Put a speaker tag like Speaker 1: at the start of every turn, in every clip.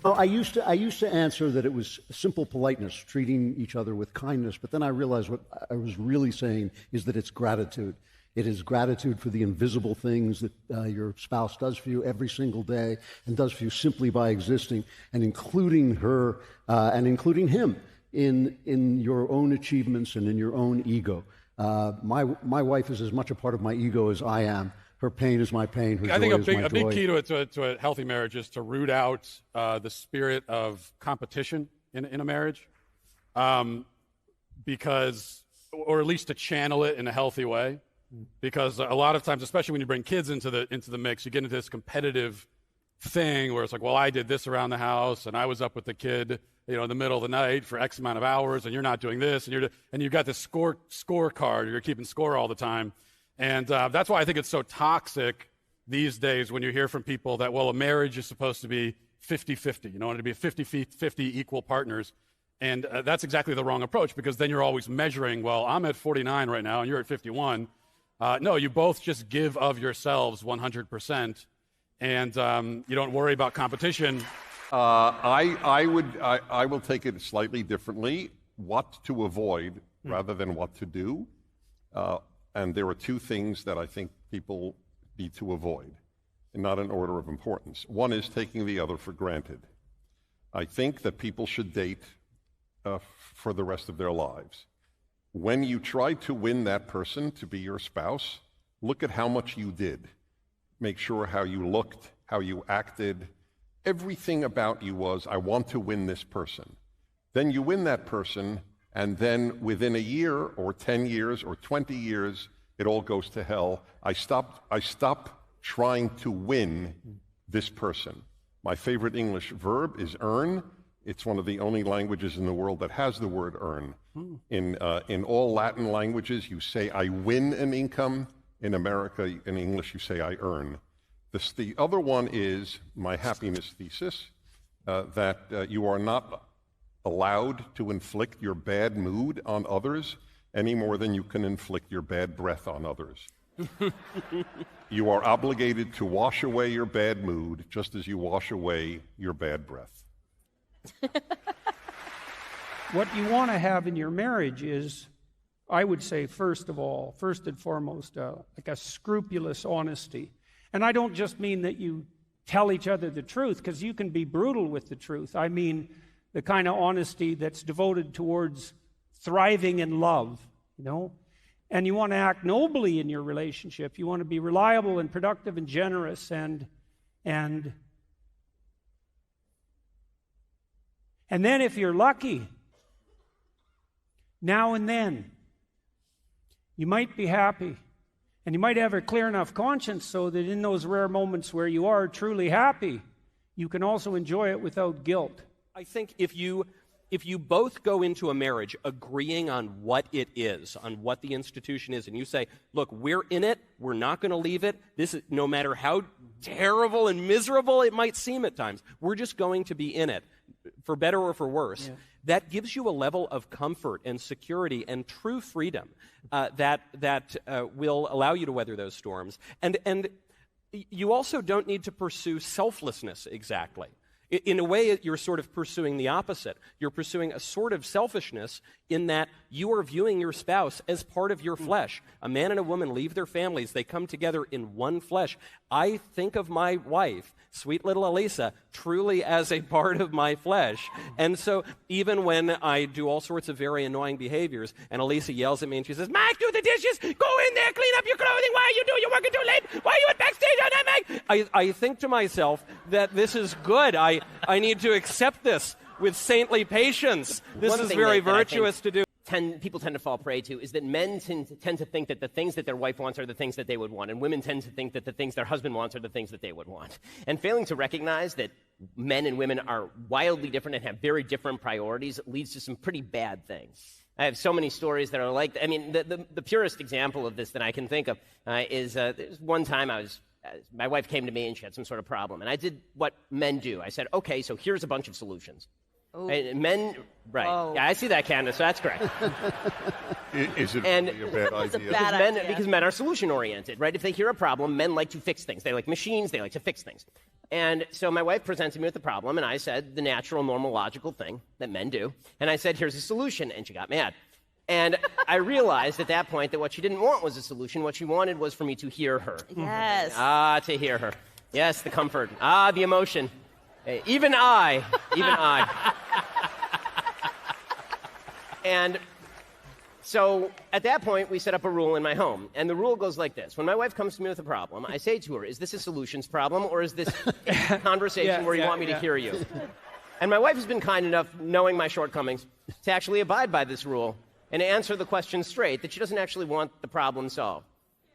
Speaker 1: Oh, I used to answer that it was simple politeness, treating each other with kindness, but then I realized what I was really saying is that it's gratitude. It is gratitude for the invisible things that your spouse does for you every single day and does for you simply by existing, and including her and including him in your own achievements and in your own ego. My wife is as much a part of my ego as I am. Her pain is my pain. Her
Speaker 2: I think
Speaker 1: joy is my joy.
Speaker 2: a big key to a healthy marriage is to root out the spirit of competition in a marriage, because, or at least to channel it in a healthy way, because a lot of times, especially when you bring kids into the mix, you get into this competitive thing where it's like, well, I did this around the house, and I was up with the kid, in the middle of the night for X amount of hours, and you're not doing this, and you've got this scorecard. You're keeping score all the time. And that's why I think it's so toxic these days when you hear from people that, well, a marriage is supposed to be 50-50, to be 50-50 equal partners. And that's exactly the wrong approach, because then you're always measuring, well, I'm at 49 right now and you're at 51. No, you both just give of yourselves 100%, and you don't worry about competition.
Speaker 3: I will take it slightly differently, what to avoid rather than what to do. And there are two things that I think people need to avoid, and not in order of importance. One is taking the other for granted. I think that people should date for the rest of their lives. When you try to win that person to be your spouse, look at how much you did. Make sure how you looked, how you acted. Everything about you was, I want to win this person. Then you win that person, and then within a year or 10 years or 20 years, it all goes to hell. I stop trying to win this person. My favorite English verb is earn. It's one of the only languages in the world that has the word earn. In all Latin languages, you say, I win an income. In America, in English, you say, I earn. The other one is my happiness thesis, that you are not allowed to inflict your bad mood on others any more than you can inflict your bad breath on others. You are obligated to wash away your bad mood just as you wash away your bad breath.
Speaker 4: What you want to have in your marriage is, I would say, first and foremost, like a scrupulous honesty. And I don't just mean that you tell each other the truth, because you can be brutal with the truth. I mean the kind of honesty that's devoted towards thriving in love, And you want to act nobly in your relationship. You want to be reliable and productive and generous and then if you're lucky, now and then, you might be happy. And you might have a clear enough conscience so that in those rare moments where you are truly happy, you can also enjoy it without guilt.
Speaker 5: I think if you both go into a marriage agreeing on what it is, on what the institution is, and you say, look, we're in it, we're not going to leave it, this is, no matter how terrible and miserable it might seem at times, we're just going to be in it, for better or for worse. Yeah. That gives you a level of comfort and security and true freedom that will allow you to weather those storms. And you also don't need to pursue selflessness exactly. In a way, you're sort of pursuing the opposite. You're pursuing a sort of selfishness in that you are viewing your spouse as part of your flesh. A man and a woman leave their families. They come together in one flesh. I think of my wife, sweet little Elisa, truly as a part of my flesh. And so even when I do all sorts of very annoying behaviors, and Elisa yells at me and she says, Mike, do the dishes, go in there, clean up your clothing, why are you doing? You're working too late, why are you at backstage on that, Mike? I think to myself that this is good. I need to accept this with saintly patience. This is very virtuous to do.
Speaker 6: People tend to fall prey to is that men tend to think that the things that their wife wants are the things that they would want, and women tend to think that the things their husband wants are the things that they would want. And failing to recognize that men and women are wildly different and have very different priorities leads to some pretty bad things. I have so many stories that are like, the purest example of this that I can think of is one time my wife came to me and she had some sort of problem, and I did what men do. I said, okay, so here's a bunch of solutions. Men, right.
Speaker 7: Oh.
Speaker 6: Yeah, I see that, Candace, so that's correct.
Speaker 3: Is it
Speaker 6: And-
Speaker 3: really a bad
Speaker 7: It's a
Speaker 3: idea?
Speaker 7: bad
Speaker 6: Because men are solution-oriented, right? If they hear a problem, men like to fix things. They like machines, they like to fix things. And so my wife presented me with the problem, and I said the natural, normal, logical thing that men do. And I said, here's a solution, and she got mad. And I realized at that point that what she didn't want was a solution. What she wanted was for me to hear her.
Speaker 7: Yes.
Speaker 6: To hear her. Yes, the comfort. The emotion. Even I. And so at that point, we set up a rule in my home. And the rule goes like this. When my wife comes to me with a problem, I say to her, is this a solutions problem or is this a conversation where you want me to hear you? And my wife has been kind enough, knowing my shortcomings, to actually abide by this rule and answer the question straight, that she doesn't actually want the problem solved.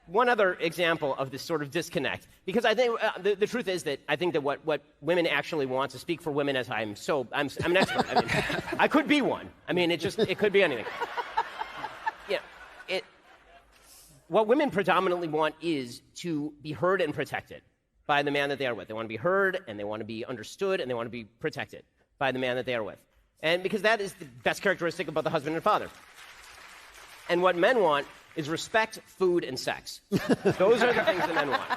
Speaker 6: One other example of this sort of disconnect, because I think the truth is that I think that what women actually want, to speak for women as I'm an expert. I mean, I could be one. I mean, it could be anything. What women predominantly want is to be heard and protected by the man that they are with. They want to be heard, and they want to be understood, and they want to be protected by the man that they are with. And because that is the best characteristic about the husband and father. And what men want is respect, food, and sex. Those are the things that men want.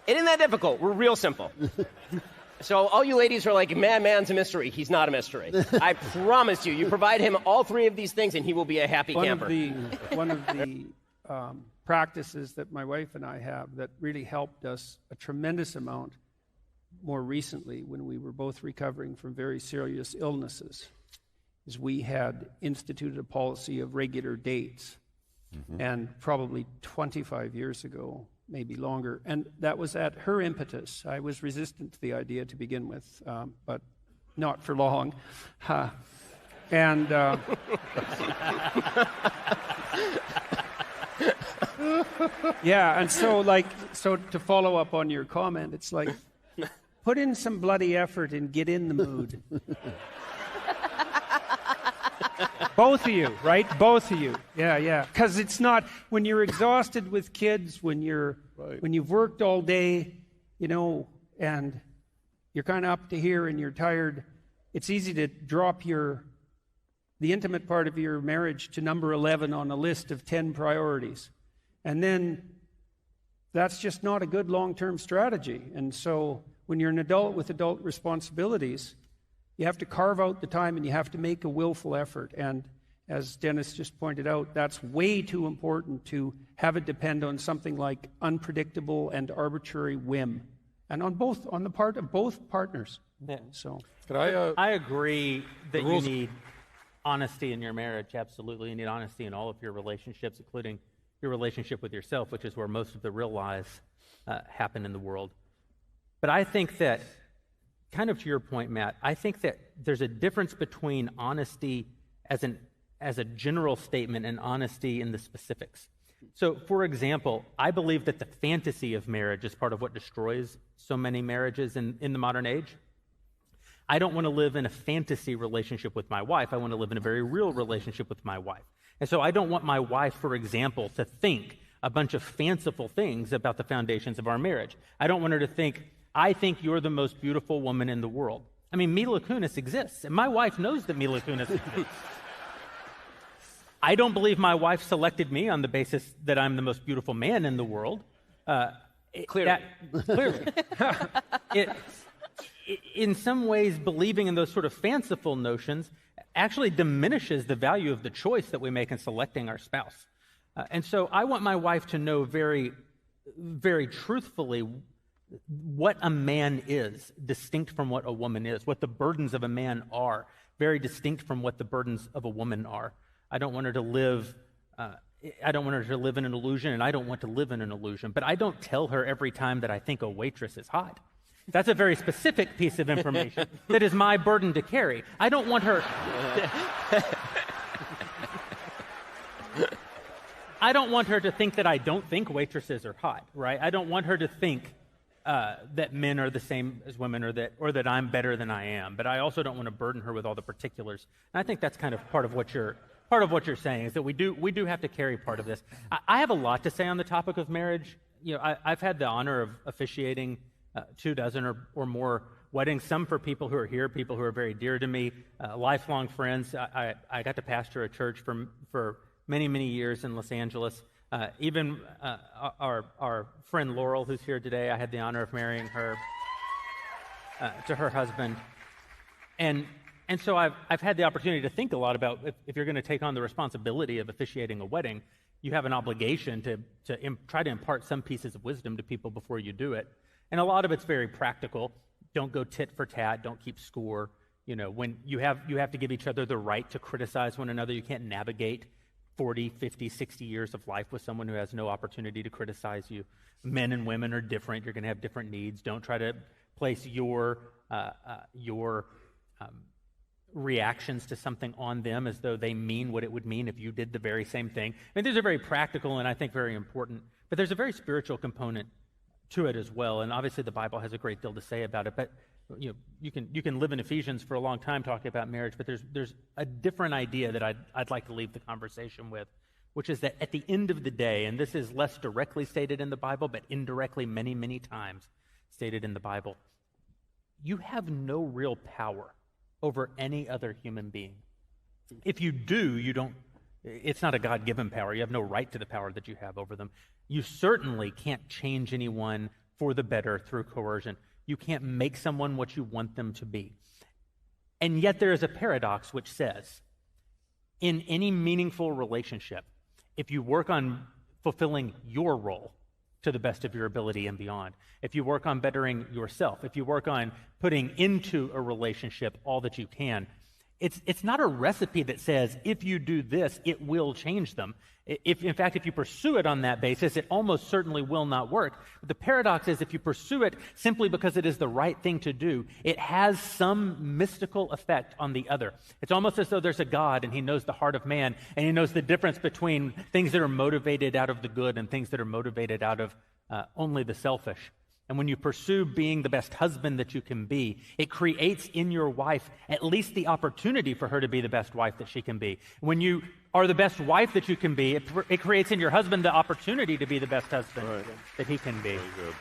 Speaker 6: It isn't that difficult. We're real simple. So all you ladies are like, man's a mystery. He's not a mystery. I promise you, you provide him all three of these things, and he will be a happy camper.
Speaker 4: One of the practices that my wife and I have that really helped us a tremendous amount more recently when we were both recovering from very serious illnesses is we had instituted a policy of regular dates. And probably 25 years ago, maybe longer, and that was at her impetus. I was resistant to the idea to begin with, but not for long. And yeah, and so to follow up on your comment, it's like, put in some bloody effort and get in the mood. Both of you, right? Both of you. Yeah. Because it's not, when you're exhausted with kids, when you've worked all day, and you're kind of up to here and you're tired, it's easy to drop the intimate part of your marriage to number 11 on a list of 10 priorities. And then that's just not a good long-term strategy. And so when you're an adult with adult responsibilities, you have to carve out the time and you have to make a willful effort. And as Dennis just pointed out, that's way too important to have it depend on something like unpredictable and arbitrary whim. And on the part of both partners.
Speaker 8: Yeah.
Speaker 4: So
Speaker 8: I agree that you need honesty in your marriage. Absolutely. You need honesty in all of your relationships, including your relationship with yourself, which is where most of the real lies happen in the world. But I think that, kind of to your point, Matt, I think that there's a difference between honesty as a general statement and honesty in the specifics. So, for example, I believe that the fantasy of marriage is part of what destroys so many marriages in the modern age. I don't want to live in a fantasy relationship with my wife. I want to live in a very real relationship with my wife. And so I don't want my wife, for example, to think a bunch of fanciful things about the foundations of our marriage. I don't want her to think, I think you're the most beautiful woman in the world. I mean, Mila Kunis exists, and my wife knows that Mila Kunis exists. I don't believe my wife selected me on the basis that I'm the most beautiful man in the world.
Speaker 6: Clearly.
Speaker 8: In some ways, believing in those sort of fanciful notions actually diminishes the value of the choice that we make in selecting our spouse. And so I want my wife to know very, very truthfully what a man is, distinct from what a woman is, what the burdens of a man are, very distinct from what the burdens of a woman are. I don't want her to live in an illusion, and I don't want to live in an illusion. But I don't tell her every time that I think a waitress is hot. That's a very specific piece of information that is my burden to carry. I don't want her... I don't want her to think that I don't think waitresses are hot, right? I don't want her to think that men are the same as women, or that I'm better than I am. But I also don't want to burden her with all the particulars. And I think that's kind of part of what you're saying, is that we do have to carry part of this. I have a lot to say on the topic of marriage. I've had the honor of officiating 24 or more weddings, some for people who are here, people who are very dear to me, lifelong friends. I got to pastor a church for many, many years in Los Angeles. Even our friend Laurel, who's here today, I had the honor of marrying her to her husband. And so I've had the opportunity to think a lot about if you're going to take on the responsibility of officiating a wedding, you have an obligation to try to impart some pieces of wisdom to people before you do it. And a lot of it's very practical. Don't go tit for tat. Don't keep score. You know, when you have to give each other the right to criticize one another. You can't navigate 40, 50, 60 years of life with someone who has no opportunity to criticize you. Men and women are different. You're going to have different needs. Don't try to place your reactions to something on them as though they mean what it would mean if you did the very same thing. I mean, these are very practical and I think very important, but there's a very spiritual component to it as well. And obviously the Bible has a great deal to say about it, but you can live in Ephesians for a long time talking about marriage, but there's a different idea that I'd like to leave the conversation with, which is that at the end of the day, and this is less directly stated in the Bible, but indirectly many, many times stated in the Bible, you have no real power over any other human being. If you do, it's not a God-given power. You have no right to the power that you have over them. You certainly can't change anyone for the better through coercion. You can't make someone what you want them to be. And yet there is a paradox which says, in any meaningful relationship, if you work on fulfilling your role to the best of your ability and beyond, if you work on bettering yourself, if you work on putting into a relationship all that you can, it's not a recipe that says, if you do this, it will change them. In fact, if you pursue it on that basis, it almost certainly will not work. But the paradox is, if you pursue it simply because it is the right thing to do, it has some mystical effect on the other. It's almost as though there's a God and he knows the heart of man, and he knows the difference between things that are motivated out of the good and things that are motivated out of only the selfish. And when you pursue being the best husband that you can be, it creates in your wife at least the opportunity for her to be the best wife that she can be. When you are the best wife that you can be, it creates in your husband the opportunity to be the best husband that he can be.
Speaker 3: Very good.